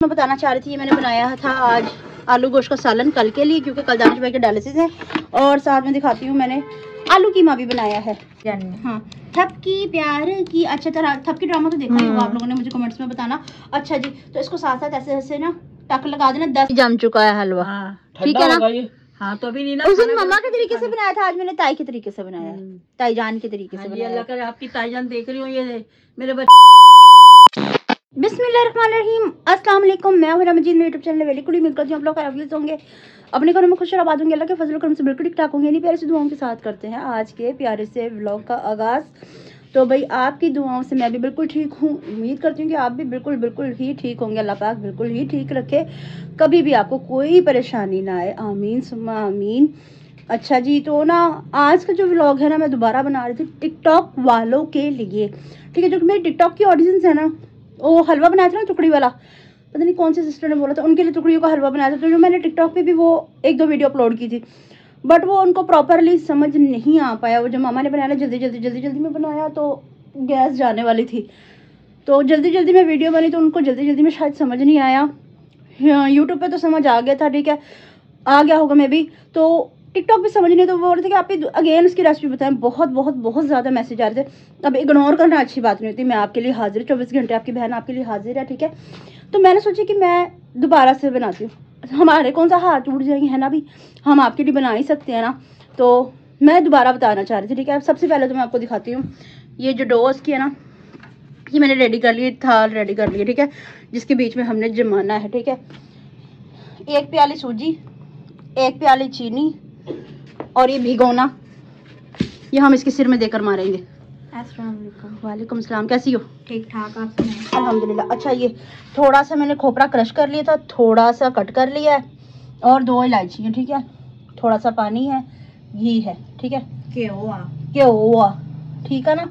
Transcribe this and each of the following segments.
में बताना चाह रही थी, ये मैंने बनाया था आज आलू गोश्त का सालन कल के लिए, क्योंकि कल दानिश भाई के डायलिसिस है। और साथ में दिखाती हूँ मैंने आलू कीमा भी बनाया है। हाँ, थपकी प्यार की, अच्छा तरह थपकी ड्रामा तो देखा ही होगा आप लोगों ने, मुझे कमेंट्स में बताना। अच्छा जी, तो इसको साथ साथ ऐसे ऐसे ना टक लगा देना। 10 जम चुका है हलवा, ठीक है ना। हाँ, तो अभी नहीं ना, उस दिन मम्मा के तरीके से बनाया था, आज मैंने ताई के तरीके से बनाया है, ताई जान के तरीके से बनाया। अल्लाह करे आपकी ताई जान देख रही हो ये मेरे बच्चे। बिस्मिल्लाहिर्रहमानिर्रहीम, अस्सलाम वालेकुम। मैं हूं रमजीत, मेरे यूट्यूब चैनल वेली कुड़ी। मिलकर आप लोग खैरियत होंगे, अपने घरों में खुश और आबाद होंगे, अल्लाह के फजल करम से बिल्कुल ठीक ठाक होंगे। इन्हीं प्यारे से दुआओं के साथ करते हैं आज के प्यारे से व्लॉग का आगाज़। तो भाई आपकी दुआओं से मैं भी बिल्कुल ठीक हूँ, उम्मीद करती हूँ कि आप भी बिल्कुल ही ठीक होंगे। अल्लाह पाक बिल्कुल ही ठीक रखे, कभी भी आपको कोई परेशानी ना आए, आमीन सुम्मा आमीन। अच्छा जी, तो ना आज का जो व्लॉग है ना, मैं दोबारा बना रही थी टिकटॉक वालों के लिए, ठीक है। जो मेरी टिकटॉक की ऑडियंस है ना, वो हलवा बनाया था ना टुकड़ी वाला, पता नहीं कौन से सिस्टर ने बोला था, उनके लिए टुकड़ियों का हलवा बनाया था। तो जो मैंने टिकटॉक पे भी वो 1-2 वीडियो अपलोड की थी, बट वो उनको प्रॉपरली समझ नहीं आ पाया। वो जो मामा ने बनाया ना, जल्दी में बनाया, तो गैस जाने वाली थी, तो जल्दी में वीडियो बनी, तो उनको जल्दी में शायद समझ नहीं आया। यूट्यूब पे तो समझ आ गया था, ठीक है, आ गया होगा मे बी, तो टिकटॉक पे समझ नहीं। तो वो बोल रहे थे कि आप अगेन उसकी रेसिपी बताएं। बहुत ज़्यादा मैसेज आ रहे थे। अब इग्नोर करना अच्छी बात नहीं होती, मैं आपके लिए हाजिर, 24 घंटे आपकी बहन आपके लिए हाजिर है, ठीक है। तो मैंने सोचा कि मैं दोबारा से बनाती हूँ, हमारे कौन सा हाथ टूट जाएंगे, है ना, भी हम आपके लिए बना ही सकते हैं ना। तो मैं दोबारा बताना चाह रही थी, ठीक है। सबसे पहले तो मैं आपको दिखाती हूँ ये जो डो की है ना, ये मैंने रेडी कर ली, थाल रेडी कर लिया, ठीक है, जिसके बीच में हमने जमाना है, ठीक है। 1 प्याली सूजी, 1 प्याली चीनी, और ये भिगोना, ये हम इसके सिर में देकर मारेंगे। अस्सलाम वालेकुम। वालेकुम सलाम, कैसी हो? ठीक ठाक, आप सुनाएं? अल्हम्दुलिल्लाह। अच्छा, ये थोड़ा सा मैंने खोपरा क्रश कर लिया था, थोड़ा सा कट कर लिया है, और 2 इलायची है, ठीक है। थोड़ा सा पानी है, घी है, ठीक है, केओआ, ठीक है ना।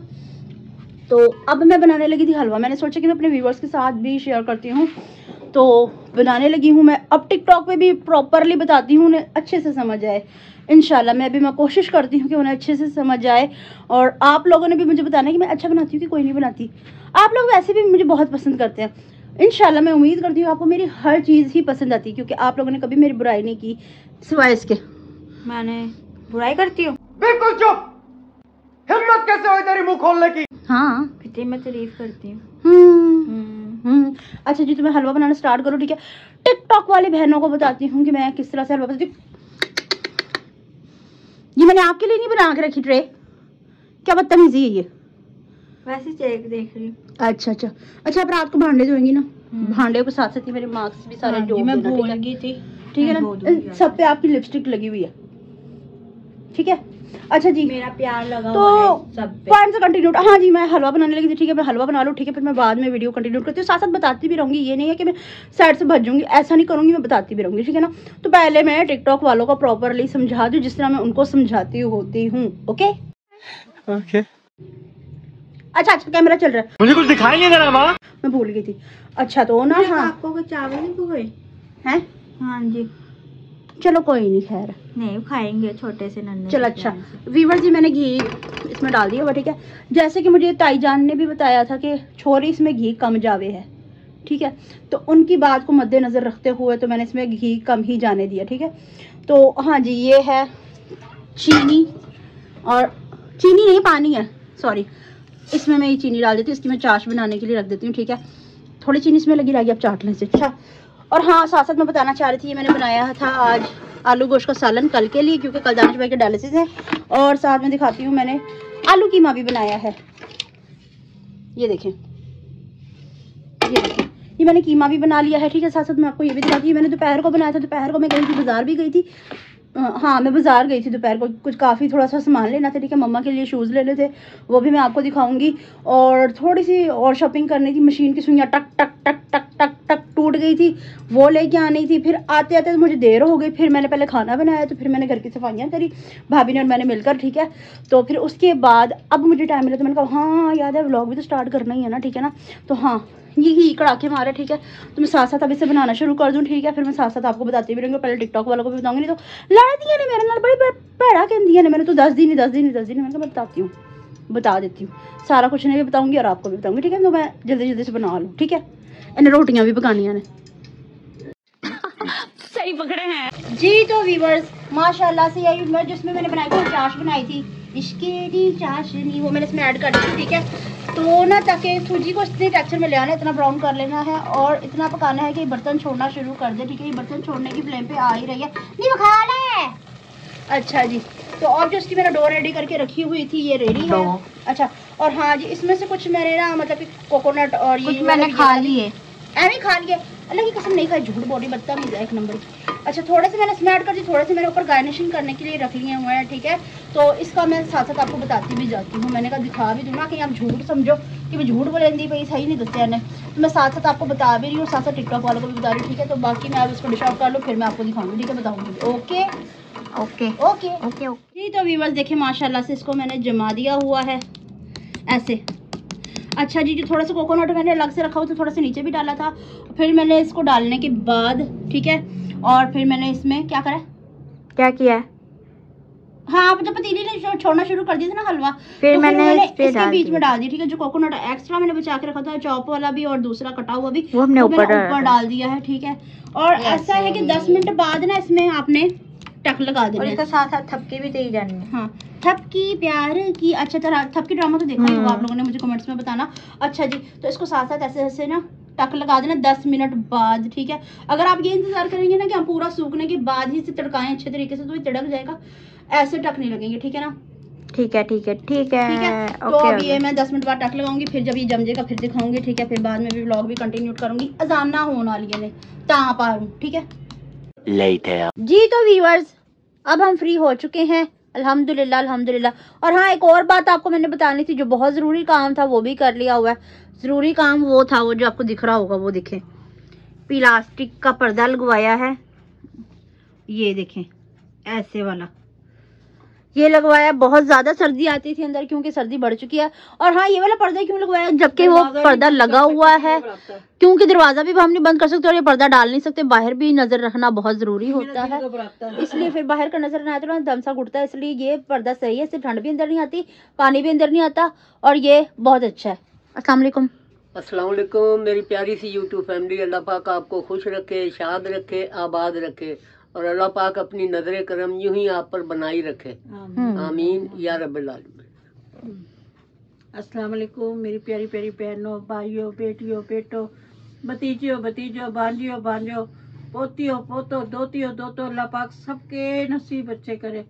तो अब मैं बनाने लगी थी हलवा। मैंने सोचा कि मैं अपने व्यूवर्स के साथ भी शेयर करती हूँ, तो बनाने लगी हूँ मैं। अब टिकटॉक पे भी प्रॉपरली बताती हूँ, उन्हें अच्छे से समझ आए इंशाल्लाह। मैं कोशिश करती हूँ कि उन्हें अच्छे से समझ आए। और आप लोगों ने भी मुझे बताना कि मैं अच्छा बनाती हूँ कि कोई नहीं बनाती। आप लोग वैसे भी मुझे बहुत पसंद करते हैं। इंशाल्लाह मैं उम्मीद करती हूँ आपको मेरी हर चीज़ ही पसंद आती है, क्योंकि आप लोगों ने कभी मेरी बुराई नहीं की सिवाय इसके। मैंने बुराई करती हूँ? बिल्कुल चुप, हिम्मत कैसे हुई तेरी मुंह खोलने की? हाँ, कितनी मैं तारीफ करती हूँ। अच्छा जी, तो मैं हलवा बनाना स्टार्ट करूँ, ठीक है। टिकटॉक वाली बहनों को बताती हूँ कि मैं किस तरह से हलवा बनाती हूँ। ये मैंने आपके लिए नहीं बना के रखी ट्रे, क्या बदतमीजी है ये, वैसे चेक देख रही हूँ। अच्छा, आप रात को भांडे धोएंगी ना, भांडे को साथ साथ ही मेरे मार्क्स भी सारे जो मैं भूल गई थी, ठीक है ना। सब पे आपकी लिपस्टिक लगी हुई है, ठीक है। अच्छा जी, मेरा प्यार लगा तो सब पे। पॉइंट से कंटिन्यू। हाँ जी, मैं हलवा बनाने लगी थी, ठीक है। मैं हलवा बना लूँ, ठीक है, फिर मैं बाद में वीडियो कंटिन्यू करती हूँ, साथ साथ बताती भी रहूँगी। ये नहीं है कि मैं साइड से भजूंगी, ऐसा नहीं करूँगी, मैं बताती भी रहूँगी, ठीक है ना। तो पहले मैं टिकटॉक वालों को प्रॉपरली समझा दूँ, जिस तरह मैं उनको समझाती होती हूँ। ओके, अच्छा, कैमरा चल रहा है, मुझे कुछ दिखाई नहीं दे रहा माँ, मैं भूल गई थी। अच्छा, तो ना, हाँ, आपको चावल नहीं भूगे हैं? हाँ जी, चलो कोई नहीं, खैर नहीं खाएंगे छोटे से नन्हे। चलो, अच्छा वीवर जी, मैंने घी इसमें डाल दिया हुआ, ठीक है। जैसे कि मुझे ताई जान ने भी बताया था कि छोरी इसमें घी कम जावे है, ठीक है। तो उनकी बात को मद्देनज़र रखते हुए तो मैंने इसमें घी कम ही जाने दिया, ठीक है। तो हाँ जी, ये है चीनी, और चीनी नहीं, पानी है, सॉरी। इसमें मैं ये चीनी डाल देती हूँ, इसकी मैं चाश बनाने के लिए रख देती हूँ, ठीक है। थोड़ी चीनी इसमें लगी रहेगी, अब चाट लें से। अच्छा, और हाँ, साथ साथ मैं बताना चाह रही थी, ये मैंने बनाया था आज आलू गोश्त का सालन कल के लिए, क्योंकि कल दानिश भाई के डायलिसिस है। और साथ में दिखाती हूँ, मैंने आलू कीमा भी बनाया है, ये देखें, ये मैंने कीमा भी बना लिया है, ठीक है। साथ साथ मैं आपको ये भी दिखाती हूँ, मैंने दोपहर को बनाया था। दोपहर को मैं गई थी, बाजार भी गई थी। हाँ, मैं बाजार गई थी दोपहर को, कुछ काफ़ी थोड़ा सा सामान लेना था, ठीक है। मम्मा के लिए शूज़ लेने थे, वो भी मैं आपको दिखाऊंगी। और थोड़ी सी और शॉपिंग करनी थी, मशीन की सुइयाँ टक टक टक टक टक टक टूट गई थी, वो लेके आनी थी। फिर आते आते तो मुझे देर हो गई, फिर मैंने पहले खाना बनाया, तो फिर मैंने घर की सफाइयाँ करी, भाभी ने और मैंने मिलकर, ठीक है। तो फिर उसके बाद अब मुझे टाइम मिला, तो मैंने कहा हाँ याद है, व्लॉग भी तो स्टार्ट करना ही है ना, ठीक है ना। तो हाँ, ये घी कड़ाके मारे, ठीक है। तो मैं साथ साथ अब इसे बनाना शुरू कर दूँ, ठीक है। फिर मैं साथ साथ आपको बताती भी रहूँगी, पहले टिकटॉक वालों को भी बताऊँगी। नहीं तो लड़ती है मेरे नाल, बड़ी भैड़ा कहती है, मैंने तो 10 दिन मैंने बताती हूँ, बता देती हूँ सारा कुछ, नहीं भी बताऊँगी और आपको भी बताऊँगी, ठीक है। तो मैं जल्दी से बना लूँ, ठीक है। इन्हें रोटियाँ भी पकानियाँ ने, सही पकड़े हैं जी। तो व्यूअर्स माशाल्लाह से यही मैं जिसमें मैंने बनाई थी चाश बनाई थी इश्केरी चाशनी, वो मैंने इसमें ऐड कर दी थी। ठीक है, तो ना ताकि सूजी को इतने टेक्सचर में ले आना, इतना ब्राउन कर लेना है और इतना पकाना है कि बर्तन छोड़ना शुरू कर दे। ठीक है, ये बर्तन छोड़ने की फ्लेम पे आ ही रही है, नहीं वो खा ले। अच्छा जी, तो और जो इसकी मैंने डो रेडी करके रखी हुई थी ये रेडी है। अच्छा, और हाँ जी इसमें से कुछ मैंने ना मतलब कि कोकोनट और ये मैंने खा लिए, ऐसे खा लिए। अल्लाह की कसम नहीं खाई, झूठ बॉडी बदतमीज है एक नंबर। अच्छा, थोड़े से मैंने इसमें ऐड कर दी, थोड़े से मैंने ऊपर गार्निशिंग करने के लिए रख लिए हुए हैं। ठीक है, तो इसका मैं साथ साथ आपको बताती भी जाती हूँ। मैंने कहा दिखा भी दूँ ना कि आप झूठ समझो कि मैं झूठ बोलेंदी भाई, सही नहीं दस्या ने। तो मैं साथ साथ आपको बता भी रही हूँ, साथ साथ टिकटॉक वालों को भी बता रही हूँ। ठीक है, तो बाकी मैं अब इसको डिश आउट कर लूँ, फिर मैं आपको दिखाऊंगी। ठीक है, बताऊँगी। Okay okay okay okay okay जी। तो व्यूअर्स देखिए माशाल्लाह से इसको मैंने जमा दिया हुआ है ऐसे। अच्छा जी, जो थोड़ा सा कोकोनट मैंने अलग से रखा हुआ था, थोड़ा सा नीचे भी डाला था। फिर मैंने इसको डालने के बाद ठीक है, और फिर मैंने इसमें क्या करा, क्या किया है? हाँ, जब पतीली ने छोड़ना शुरू कर दिया था ना हलवा, फिर तो मैंने इसके बीच में डाल दी। ठीक है, जो कोकोनट एक्स्ट्रा मैंने बचा के रखा था, चॉप वाला भी और दूसरा कटा हुआ भी, वो हमने ऊपर डाल दिया है। ठीक है, और ऐसा है कि 10 मिनट बाद ना इसमें आपने टक लगा देना है, साथ साथ थपकी भी दी जानी है। हाँ, थपकी प्यार की। अच्छा तरह थपकी ड्रामा तो देखा ही होगा आप लोगों ने, मुझे कमेंट्स में बताना। अच्छा जी, तो इसको साथ साथ ऐसे ऐसे ना टक लगा देना 10 मिनट बाद। ठीक है, अगर आप ये इंतजार करेंगे ना कि हम पूरा सूखने के बाद ही से तड़काएं अच्छे तरीके से, तो ये तड़क जाएगा, ऐसे टक नहीं लगेंगे। ठीक है ना? ठीक है ठीक है ठीक है ठीक है। तो अब ये मैं 10 मिनट बाद टक लगाऊंगी, फिर जब ये जम जाएगा फिर दिखाऊंगी। ठीक है, फिर बाद में भी व्लॉग भी कंटिन्यू करूंगी। अजान ना होने वाली है ता पारूं। ठीक है जी। तो व्यूअर्स अब हम फ्री हो चुके हैं, अल्हम्दुलिल्लाह अल्हम्दुलिल्लाह। और हाँ, एक और बात आपको मैंने बतानी थी, जो बहुत ज़रूरी काम था वो भी कर लिया हुआ है। ज़रूरी काम वो था, वो जो आपको दिख रहा होगा, वो देखें, प्लास्टिक का पर्दा लगवाया है, ये देखें ऐसे वाला, ये लगवाया। बहुत ज़्यादा सर्दी आती थी अंदर, क्योंकि सर्दी बढ़ चुकी है। और हाँ, ये वाला पर्दा क्यों लगवाया, जबकि वो पर्दा लगा हुआ है, क्योंकि दरवाजा भी हम नहीं बंद कर सकते और ये पर्दा डाल नहीं सकते, बाहर भी नजर रखना बहुत जरूरी होता है, इसलिए फिर बाहर का नजर ना तो दम सा घुटता है, इसलिए ये पर्दा सही है। इससे ठंड भी अंदर नहीं आती, पानी भी अंदर नहीं आता, और ये बहुत अच्छा है। अस्सलाम वालेकुम। अस्सलाम वालेकुम मेरी प्यारी सी यूट्यूब फैमिली। अल्लाह पाक आपको खुश रखे, शाद रखे, आबाद रखे, और अल्लाह पाक अपनी नजर करम यूं ही आप पर बनाई रखे। आमीन या रब्बिल आलमीन। अस्सलाम वालेकुम मेरी प्यारी प्यारी बहनों, भाइयों, बेटियों, बेटों, भतीजियों, भतीजों, भांजियों, भांजों, पोतियों, पोतों, दोतियों, दोतों, अल्लाह पाक सबके नसीब अच्छे करे।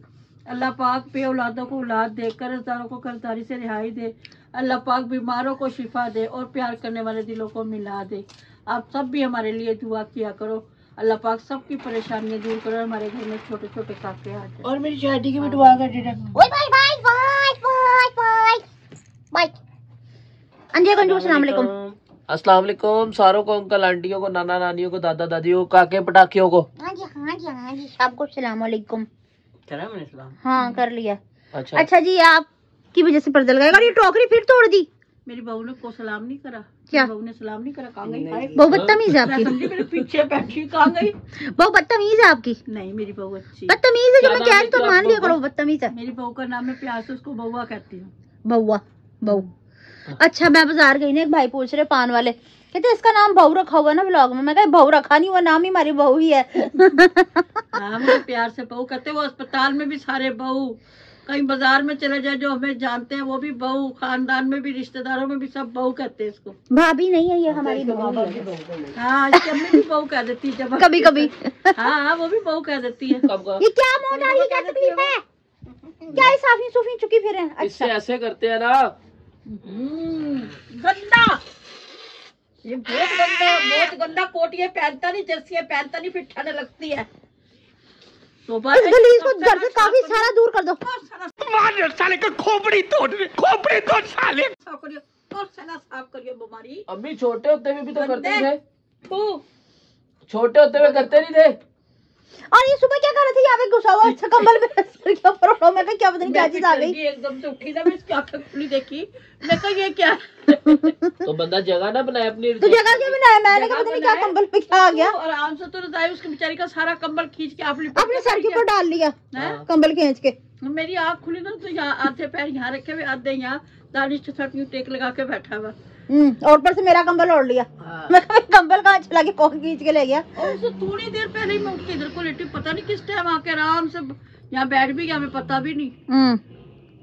अल्लाह पाक पे औलादों को औलाद दे, कर्जदारों को कर्जदारी से रिहाई दे। अल्लाह पाक बीमारों को शिफा दे और प्यार करने वाले दिलों को मिला दे। आप सब भी हमारे लिए दुआ किया करो, अल्लाह पाक सबकी परेशानियां दूर करो। हमारे घर में छोटे छोटे काके आ जाए, और मेरी शादी की भी दुआ कर देना। Bye bye bye bye bye bye. अस्सलाम वालेकुम। अस्सलाम वालेकुम सारों को, अंकल आंटियों को, नाना नानियों को, दादा दादियों को, काके पटाखियों को। हाँ जी हाँ जी हाँ जी, सबको सलाम वालेकुम। सलाम। हाँ कर लिया। अच्छा अच्छा जी, आपकी वजह से पर्दा लगाएगा, और ये टोकरी फिर तोड़ दी। मेरी बहू ने को सलाम नहीं करा। क्या बहू ने सलाम नहीं करा? कहाँ गई? बहुत बदतमीज है आपकी। समझी मेरे पीछे बैठी, कहाँ गई? बहुत बदतमीज है आपकी। नहीं, मेरी बहू अच्छी बदतमीज है, जब मैं कह रही तो मान लिया करो, बदतमीज है। मेरी बहू का नाम है प्यार से उसको बउआ कहती हूँ। बउआ बहू। अच्छा, मैं बाजार गई ना, एक भाई पूछ रहे पान वाले, कहते इसका नाम बहू रखा हुआ ना ब्लॉग में। मैं कहा बहू रखा नहीं हुआ, नाम ही हमारी बहू ही है। हाँ, मुझे प्यार से बहू कहते। वो अस्पताल में भी सारे बहू, कहीं बाजार में चले जाए जो हमें जानते हैं वो भी बहू, खानदान में भी, रिश्तेदारों में भी सब बहू कहते हैं इसको। भाभी नहीं है ये, हमारी बहू है। हाँ, इसकी अम्मी भी बहू कह देती है जब कभी कभी। हाँ, वो भी बहू कह देती है। ये क्या मोटा ही क्या तकलीफ है, क्या ये साफी सूफी चुकी फिर है? इससे ऐसे करते हैं ना। गंदा, ये बहुत गंदा कोट ये पहनता नहीं, जर्सी पहनता नहीं, फिर ठंड लगती है। तो बस इसको घर से काफी सारा दूर कर दो। मार साले का खोपड़ी तोड़ साले। साफ करियो, और सना साफ करियो बीमारी। अम्मी छोटे होते हुए भी तो करते थे। तू छोटे होते हुए करते नहीं थे। और ये सुबह क्या कर रहे थे यहाँ पे घुसा हुआ? अच्छा, कंबल पे सर के ऊपर उठो। मैं क्या पता नहीं क्या चीज आ गई, एकदम से उठी ना, मैं इसकी आंखें खुली देखी, मैं कहा ये क्या? तो बंदा जगह ना बनाए अपनी। तो जगह क्या बनाया? मैंने कहा पता नहीं क्या कंबल पे क्या आ गया। और आराम से तो रजाई उसकी बेचारी का सारा कंबल खींच के अपने सर के ऊपर डाल लिया कंबल खींच के। मेरी आँख खुली ना, तो यहाँ आधे पैर यहाँ रखे हुए, आधे यहाँ दानिश के साथ यूं टेक लगा के बैठा हुआ। और ऊपर से मेरा कंबल ओढ़ लिया। मैं कहा कंबल कहाँ चला के कौन खींच के ले गया। और उससे थोड़ी देर पहले ही मैं उठ के इधर को लेटी, पता नहीं किस टाइम आके आराम से यहाँ बैठ भी गया, हमें पता भी नहीं।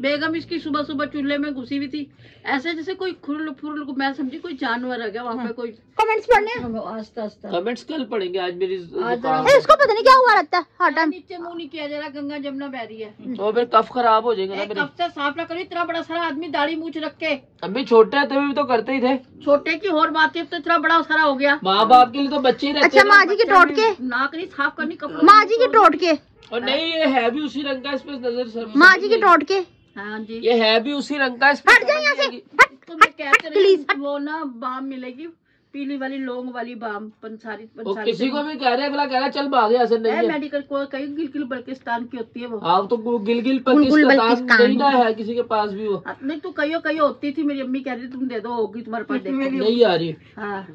बेगम इसकी सुबह सुबह चूल्हे में घुसी हुई थी, ऐसे जैसे कोई खुरल फुरल को, मैं समझी कोई जानवर आ गया वहाँ पे। कोई कमेंट्स पढ़ने आस्ता आस्ता कमेंट्स कल पढ़ेंगे, आज मेरी इसको पता नहीं क्या हुआ रहता है हर टाइम। नीचे मुंह नहीं किया जरा, गंगा जमुना बह रही है। तो फिर कफ खराब हो जाएगा ना मेरी। कब से साफ ना करो, इतना बड़ा सारा आदमी दाढ़ी मूछ रख के। अभी छोटे थे भी तो करते ही थे। छोटे की और बात है, तो इतना बड़ा सारा हो गया। माँ बाप के लिए तो बच्चे ही रहते अच्छा हैं ना। माँ जी की टोट के, नाक नहीं साफ करनी, कपड़ा माँ जी की टोट के, और नहीं ये है भी उसी रंग का, इस पे नजर सब। माँ जी की टोट के। हाँ जी, ये है भी उसी रंग का, इस पे हट जाए यहाँ से, तो मैं कहते प्लीज। रही वो ना बाम मिलेगी, पीली वाली लौंग वाली बाम, पंसारी वो किसी को भी कह रहे, अगला कह रहा चल भागे, ऐसे नहीं है। मेडिकल को कहीं गिलगिल बल्किस्तान की होती है वो। हाँ तो गिलगिल पाकिस्तान नहीं ना है किसी के पास भी वो। नहीं तो कहीं होती थी, मेरी अम्मी कह रही तुम दे दो, होगी तुम्हारे पास, देखो। नहीं आ रही। हाँ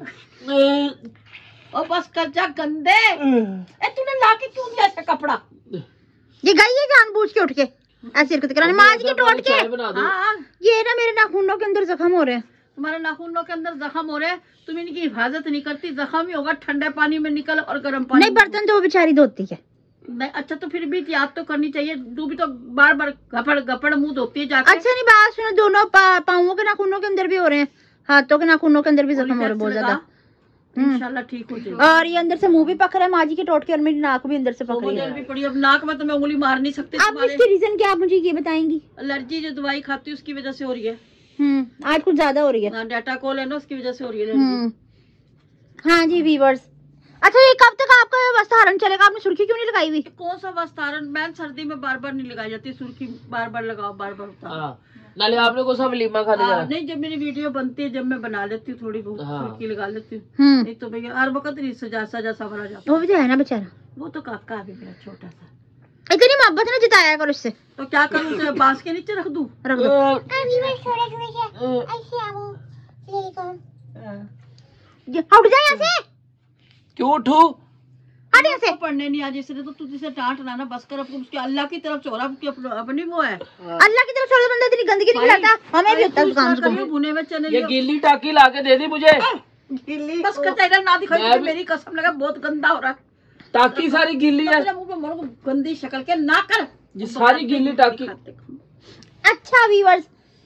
और बस कर जा गंदे। तूने लाके क्यों दिया ऐसा कपड़ा? ये गई है जानबूझ के उठ के ऐसी हरकत कराने। माँ जी की टोट के। हाँ ये ना मेरे नाखूनों के अंदर जख्म हो रहे हैं। तुम्हारे नाखूनों के अंदर जख्म हो रहे हैं, तुम इनकी हिफाजत नहीं करती, जख्म ही होगा। ठंडे पानी में निकल और गर्म पानी। नहीं बर्तन तो वो बेचारी धोती है। नहीं अच्छा तो फिर भी याद तो करनी चाहिए, तू भी तो बार बार गपड़ मुंह धोती है जाके। अच्छा नहीं बात सुनो, दोनों पाँवों के नाखूनों के अंदर भी हो रहे हैं, हाथों के नाखूनों के अंदर भी जख्म हो रहे हैं बहुत ज्यादा। इंशाल्लाह ठीक हो जाएगा। और ये अंदर से मुंह भी पक रहा है माँ जी की टोट के, और मेरी नाक भी अंदर से पक रही है। भी पड़ी, अब नाक में तो मैं उंगली मार नहीं सकती। अब इसके रीजन क्या आप मुझे ये बताएंगी? एलर्जी जो दवाई खाती है उसकी वजह से हो रही है। आज कुछ ज्यादा हो रही है। डाटा कॉल है ना, उसकी वजह से हो रही है। हाँ जी वीवर्स। अच्छा ये कब तक आपका वस्तारण चलेगा? आपने सुर्खी क्यों नहीं लगाई हुई? कौन सा वस्तारण? मैं सर्दी में बार बार नहीं लगाई जाती सुर्खी, बार बार लगाओ, बार बार उतारो। नाले आपने कौन सा वलीमा खाने जाना? नहीं जब मेरी वीडियो बनती है, जब मैं बना लेती हूँ थोड़ी बहुत सुर्खी लगा लेती हूँ। नहीं तो भैया हर वक्त नहीं सजा सवरा जाता। वो भी तो है ना बेचारा, वो तो काका है मेरा छोटा सा। इतनी मोहब्बत ना जिताया करो इससे। तो क्या करूँ, उसे बांस के नीचे रख दूँ? रख दो। उठ जाए यहाँ से। क्यों उठू? से पढ़ने नहीं आज, इसलिए तो तुझे डांट ना बस कर। उसके अल्लाह की तरफ छोड़ा, अपनी वो है अल्लाह की तरफ छोड़ा बंदा इतनी गंदगी नहीं खिलाता, हमें भी होता है काम से। भुने में चने ये गीली टाकी लाके दे दी मुझे। बस कंटेनर ना दिखाई, मेरी कसम लगा बहुत गंदा हो रहा है। टाकी सारी गीली है, मुंह पे मोड़ को गंदी शक्ल के ना कर, ये सारी गीली टाकी। अच्छा व्यूअर्स,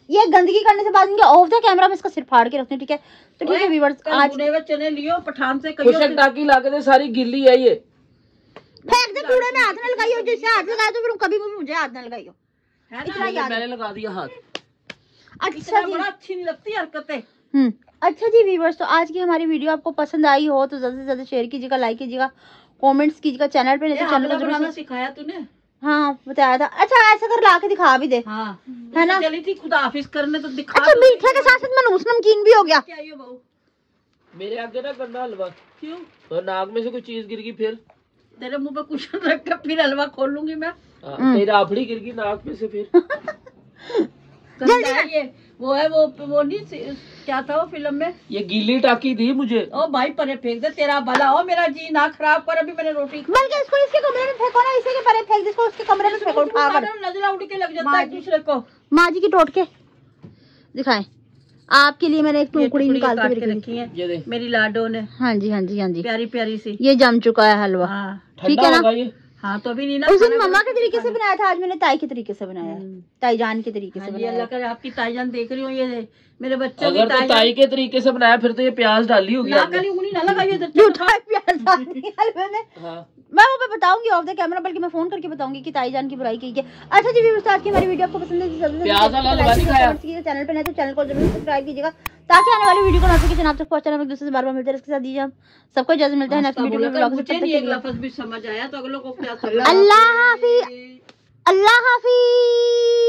ये गंदगी करने से बाद इनके ऑफ द कैमरा में इसका सिर फाड़ के रखते हैं, ठीक है? तो ठीक है व्यूअर्स, आज भुने में चने लियो पठान से कुछ टाकी लाके दे, सारी गीली है ये। फेंक दे कूड़े में, हाथ न लगाइयो। जिससे हाथ लगाए तो फिर कभी भी मुझे हाथ न लगाइयो, इतना याद। मैंने लगा दिया हाथ। अच्छा जी, बड़ा अच्छी नहीं लगती हरकतें। अच्छा जी व्यूअर्स, तो आज की हमारी वीडियो आपको पसंद आई हो तो ज्यादा से ज्यादा शेयर कीजिएगा, लाइक कीजिएगा, कमेंट्स कीजिएगा। चैनल पे नहीं तो चैनल को जरूर सिखाया तूने? हाँ बताया था। अच्छा ऐसा कर ला के दिखा भी दे, हाँ है ना? चली थी खुदा हाफिज करने तो दिखा। अच्छा मीठे के साथ साथ मनूस नमकीन भी हो गया। क्या ये बहू? मेरे आगे ना करना हलवा। क्यों? और नाक में से कोई चीज गिर गई फिर तेरे मुंह पे कुशन रख के फिर हलवा खोल लूंगी मैं। तेरा आफड़ी गिर गई नाक में से फिर। जल्दी ये वो है वो नहीं क्या था वो फिल्म में? ये गीली टाकी दी मुझे। ओ भाई परे फेंक दे, तेरा भला हो, मेरा जी ना खराब कर। अभी मैंने रोटी बल्कि इसको इसके कमरे में फेंको ना, इसे के परे फेंक, जिसको उसके कमरे में फेंको उठा कर। नजला उड़ के लग जाता है एक दूसरे को। माँ जी की टोट के दिखाएं आपके लिए। मैंने एक टुकड़ी निकाल के रखी है मेरी लाडो ने। हाँ जी हाँ जी हाँ जी, प्यारी प्यारी सी। ये जम चुका है हलवा, ठीक है ना? हाँ तो अभी नहीं ना, उस दिन मम्मा के तरीके से बनाया था, आज मैंने ताई के तरीके से बनाया, ताई जान के तरीके से बनाया। अल्लाह करे आपकी ताईजान देख रही हो, ये मेरे बच्चों की अगर तो ताई के तरीके से बनाया फिर तो ये प्याज डाली होगी। उंगली ना लगाइए झूठा प्याज डाल दी हलवे में। हाँ। मैं वो बताऊंगी ऑफ द कैमरा, बल्कि मैं फोन करके बताऊंगी कि ताई जान की बुराई की है। अच्छा जी व्यूअर्स, आज की हमारी वीडियो आपको पसंद है चैनल पे नहीं तो चैनल को जरूर सब्सक्राइब कीजिएगा, ताकि आने वाली वीडियो को नोटिफिकेशन आप तक पहुंचाना। एक दूसरे से बार बार मिलते हैं, इसके साथ दीजिए हम सबको इजाजत मिलता है नेक्स्ट वीडियो में। लफ्ज भी समझ आया तो अगलों को क्या अल्लाह हाफिज, अल्लाह हाफिज।